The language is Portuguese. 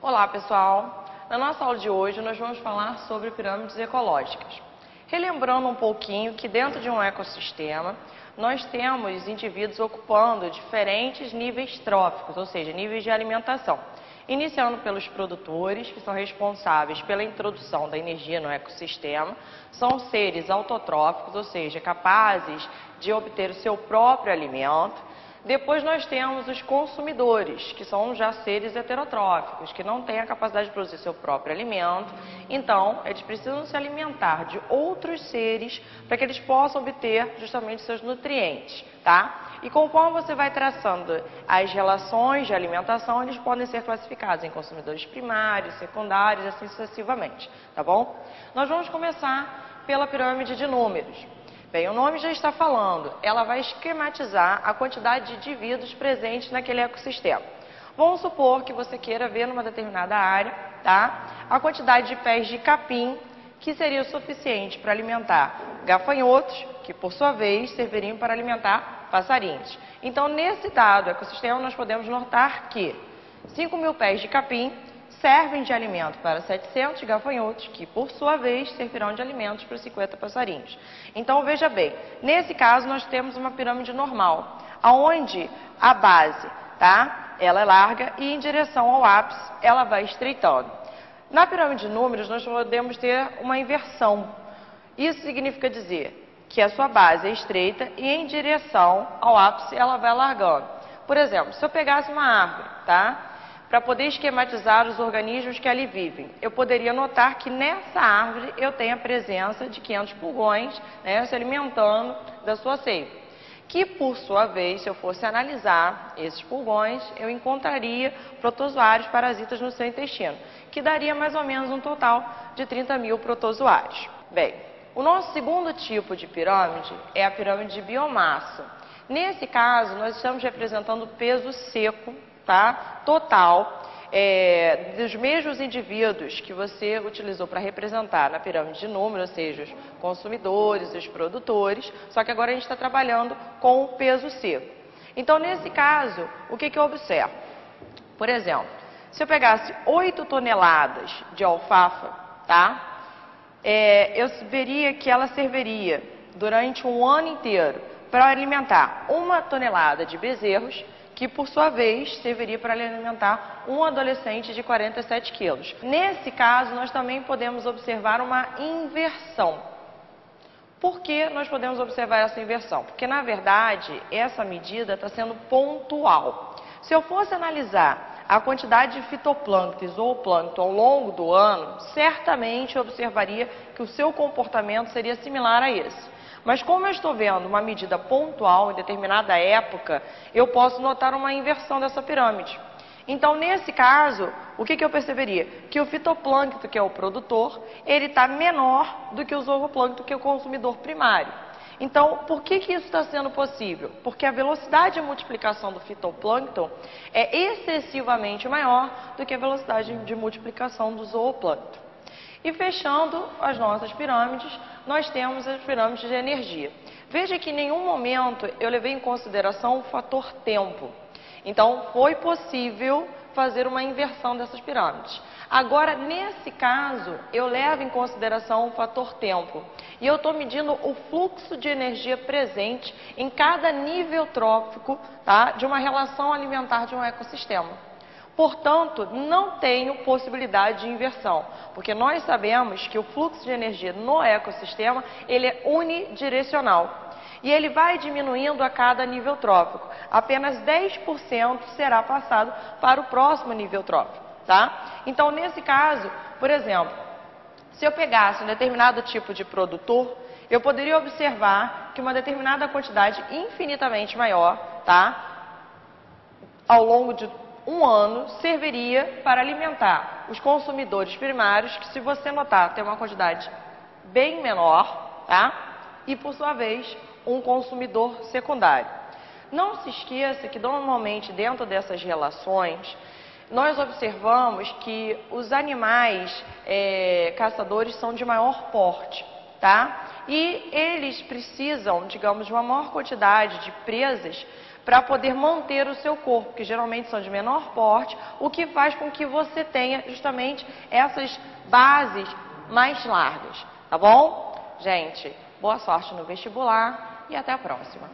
Olá, pessoal! Na nossa aula de hoje, nós vamos falar sobre pirâmides ecológicas. Relembrando um pouquinho que dentro de um ecossistema, nós temos indivíduos ocupando diferentes níveis tróficos, ou seja, níveis de alimentação. Iniciando pelos produtores, que são responsáveis pela introdução da energia no ecossistema, são seres autotróficos, ou seja, capazes de obter o seu próprio alimento. Depois nós temos os consumidores, que são já seres heterotróficos, que não têm a capacidade de produzir seu próprio alimento. Então, eles precisam se alimentar de outros seres para que eles possam obter justamente seus nutrientes, tá? E conforme você vai traçando as relações de alimentação, eles podem ser classificados em consumidores primários, secundários, assim sucessivamente, tá bom? Nós vamos começar pela pirâmide de números. Bem, o nome já está falando, ela vai esquematizar a quantidade de indivíduos presentes naquele ecossistema. Vamos supor que você queira ver numa determinada área, tá? A quantidade de pés de capim que seria o suficiente para alimentar gafanhotos, que por sua vez serviriam para alimentar passarinhos. Então, nesse dado ecossistema, nós podemos notar que 5.000 pés de capim servem de alimento para 700 gafanhotos, que por sua vez servirão de alimentos para 50 passarinhos. Então veja bem, nesse caso nós temos uma pirâmide normal, onde a base, tá? Ela é larga e em direção ao ápice ela vai estreitando. Na pirâmide de números nós podemos ter uma inversão. Isso significa dizer que a sua base é estreita e em direção ao ápice ela vai alargando. Por exemplo, se eu pegasse uma árvore, tá? Para poder esquematizar os organismos que ali vivem, eu poderia notar que nessa árvore eu tenho a presença de 500 pulgões, né, se alimentando da sua seiva. Que, por sua vez, se eu fosse analisar esses pulgões, eu encontraria protozoários parasitas no seu intestino, que daria mais ou menos um total de 30.000 protozoários. Bem, o nosso segundo tipo de pirâmide é a pirâmide de biomassa. Nesse caso, nós estamos representando o peso seco, tá? Total, dos mesmos indivíduos que você utilizou para representar na pirâmide de número, ou seja, os consumidores, os produtores, só que agora a gente está trabalhando com o peso seco. Então, nesse caso, o que eu observo? Por exemplo, se eu pegasse 8 toneladas de alfafa, tá? Eu veria que ela serviria durante um ano inteiro para alimentar 1 tonelada de bezerros, que por sua vez serviria para alimentar um adolescente de 47 quilos. Nesse caso, nós também podemos observar uma inversão. Por que nós podemos observar essa inversão? Porque, na verdade, essa medida está sendo pontual. Se eu fosse analisar a quantidade de fitoplâncton e zooplâncton ao longo do ano, certamente eu observaria que o seu comportamento seria similar a esse. Mas como eu estou vendo uma medida pontual em determinada época, eu posso notar uma inversão dessa pirâmide. Então, nesse caso, o que eu perceberia? Que o fitoplâncton, que é o produtor, ele está menor do que o zooplâncton, que é o consumidor primário. Então, por que isso está sendo possível? Porque a velocidade de multiplicação do fitoplâncton é excessivamente maior do que a velocidade de multiplicação do zooplâncton. E fechando as nossas pirâmides, nós temos as pirâmides de energia. Veja que em nenhum momento eu levei em consideração o fator tempo. Então, foi possível fazer uma inversão dessas pirâmides. Agora, nesse caso, eu levo em consideração o fator tempo. E eu estou medindo o fluxo de energia presente em cada nível trófico, tá, de uma relação alimentar de um ecossistema. Portanto, não tenho possibilidade de inversão, porque nós sabemos que o fluxo de energia no ecossistema, ele é unidirecional. E ele vai diminuindo a cada nível trófico. Apenas 10% será passado para o próximo nível trófico, tá? Então, nesse caso, por exemplo, se eu pegasse um determinado tipo de produtor, eu poderia observar que uma determinada quantidade infinitamente maior, tá, ao longo de um ano, serviria para alimentar os consumidores primários, que, se você notar, tem uma quantidade bem menor, tá? E, por sua vez, um consumidor secundário. Não se esqueça que, normalmente, dentro dessas relações, nós observamos que os animais caçadores são de maior porte, tá? E eles precisam, digamos, de uma maior quantidade de presas para poder manter o seu corpo, que geralmente são de menor porte, o que faz com que você tenha justamente essas bases mais largas, tá bom? Gente, boa sorte no vestibular e até a próxima.